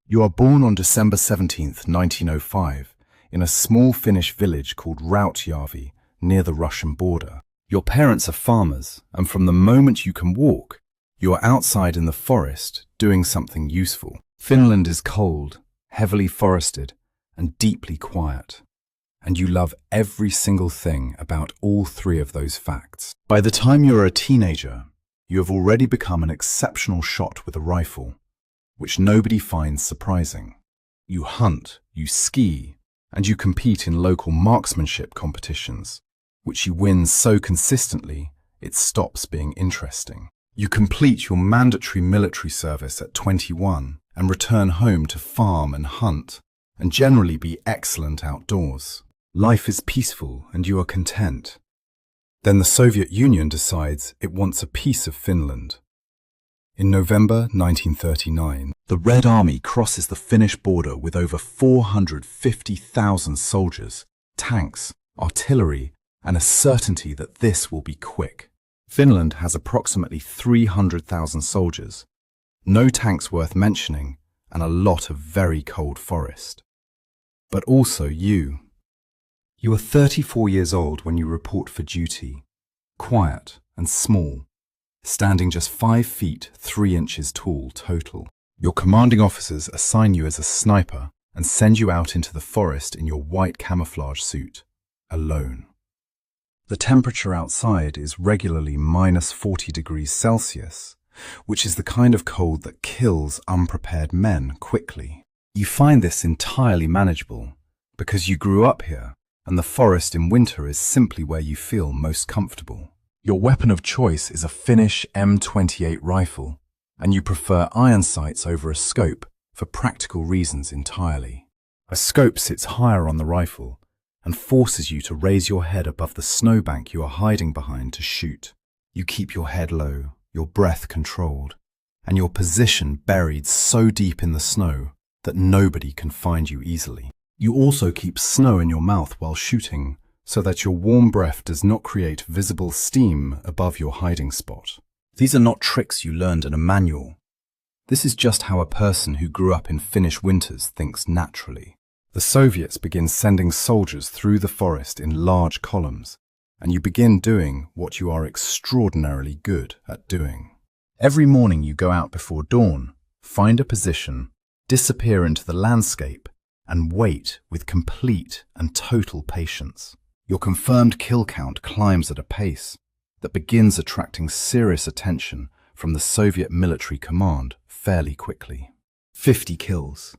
You are born on December 17th, 1905, in a small Finnish village called Rautjärvi, near the Russian border. Your parents are farmers, and from the moment you can walk, you are outside in the forest doing something useful. Finland is cold, heavily forested, and deeply quiet. And you love every single thing about all three of those facts. By the time you're a teenager, you have already become an exceptional shot with a rifle, which nobody finds surprising. You hunt, you ski, and you compete in local marksmanship competitions, which you win so consistently it stops being interesting. You complete your mandatory military service at 21 and return home to farm and hunt, and generally be excellent outdoors. Life is peaceful and you are content. Then the Soviet Union decides it wants a piece of Finland. In November 1939, the Red Army crosses the Finnish border with over 450,000 soldiers, tanks, artillery, and a certainty that this will be quick. Finland has approximately 300,000 soldiers, no tanks worth mentioning, and a lot of very cold forest. But also you. You are 34 years old when you report for duty, quiet and small, standing just 5 feet 3 inches tall total. Your commanding officers assign you as a sniper and send you out into the forest in your white camouflage suit, alone. The temperature outside is regularly minus 40 degrees Celsius, which is the kind of cold that kills unprepared men quickly. You find this entirely manageable because you grew up here, and the forest in winter is simply where you feel most comfortable. Your weapon of choice is a Finnish M28 rifle, and you prefer iron sights over a scope for practical reasons entirely. A scope sits higher on the rifle and forces you to raise your head above the snowbank you are hiding behind to shoot. You keep your head low, your breath controlled, and your position buried so deep in the snow that nobody can find you easily. You also keep snow in your mouth while shooting, so that your warm breath does not create visible steam above your hiding spot. These are not tricks you learned in a manual. This is just how a person who grew up in Finnish winters thinks naturally. The Soviets begin sending soldiers through the forest in large columns, and you begin doing what you are extraordinarily good at doing. Every morning you go out before dawn, find a position, disappear into the landscape, and wait with complete and total patience. Your confirmed kill count climbs at a pace that begins attracting serious attention from the Soviet military command fairly quickly. 50 kills,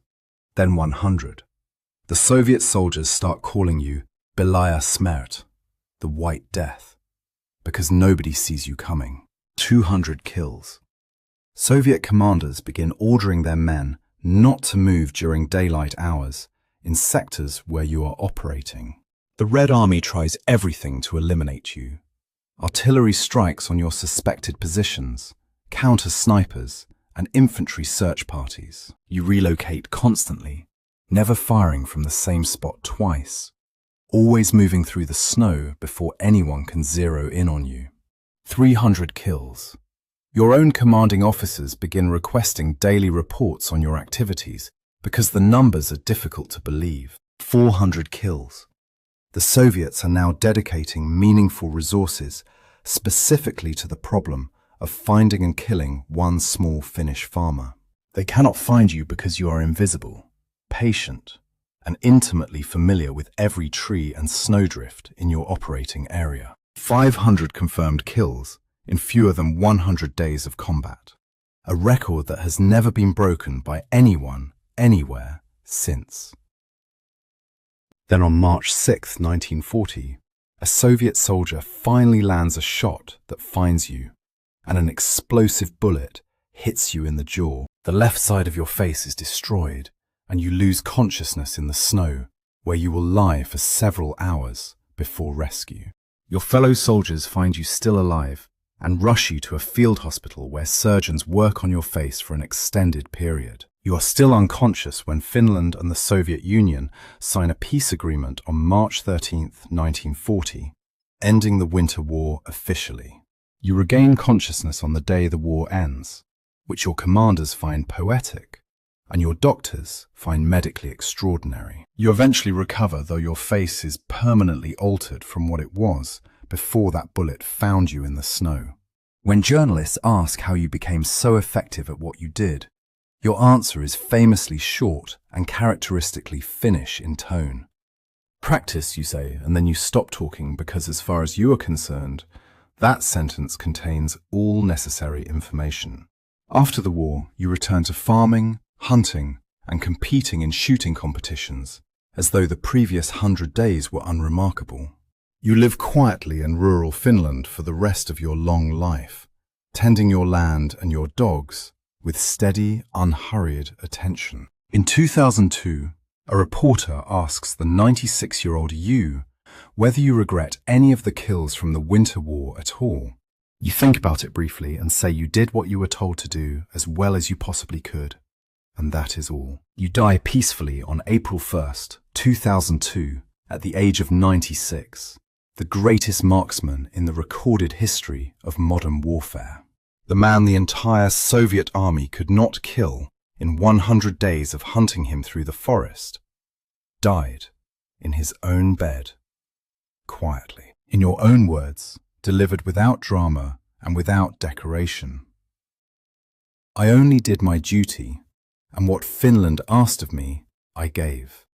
then 100. The Soviet soldiers start calling you Belaya Smert, the White Death, because nobody sees you coming. 200 kills. Soviet commanders begin ordering their men not to move during daylight hours in sectors where you are operating. The Red Army tries everything to eliminate you. Artillery strikes on your suspected positions, counter-snipers, and infantry search parties. You relocate constantly, never firing from the same spot twice, always moving through the snow before anyone can zero in on you. 300 kills. Your own commanding officers begin requesting daily reports on your activities because the numbers are difficult to believe. 400 kills. The Soviets are now dedicating meaningful resources specifically to the problem of finding and killing one small Finnish farmer. They cannot find you because you are invisible, patient, and intimately familiar with every tree and snowdrift in your operating area. 500 confirmed kills in fewer than 100 days of combat, a record that has never been broken by anyone, anywhere, since. Then on March 6, 1940, a Soviet soldier finally lands a shot that finds you, and an explosive bullet hits you in the jaw. The left side of your face is destroyed, and you lose consciousness in the snow, where you will lie for several hours before rescue. Your fellow soldiers find you still alive and rush you to a field hospital where surgeons work on your face for an extended period. You are still unconscious when Finland and the Soviet Union sign a peace agreement on March 13, 1940, ending the Winter War officially. You regain consciousness on the day the war ends, which your commanders find poetic, and your doctors find medically extraordinary. You eventually recover, though your face is permanently altered from what it was before that bullet found you in the snow. When journalists ask how you became so effective at what you did, your answer is famously short and characteristically Finnish in tone. Practice, you say, and then you stop talking because, as far as you are concerned, that sentence contains all necessary information. After the war, you return to farming, hunting, and competing in shooting competitions, as though the previous 100 days were unremarkable. You live quietly in rural Finland for the rest of your long life, tending your land and your dogs with steady, unhurried attention. In 2002, a reporter asks the 96-year-old you whether you regret any of the kills from the Winter War at all. You think about it briefly and say you did what you were told to do as well as you possibly could. And that is all. You die peacefully on April 1st, 2002, at the age of 96, the greatest marksman in the recorded history of modern warfare. The man the entire Soviet army could not kill in 100 days of hunting him through the forest, died in his own bed, quietly. In your own words, delivered without drama and without decoration. I only did my duty, and what Finland asked of me, I gave.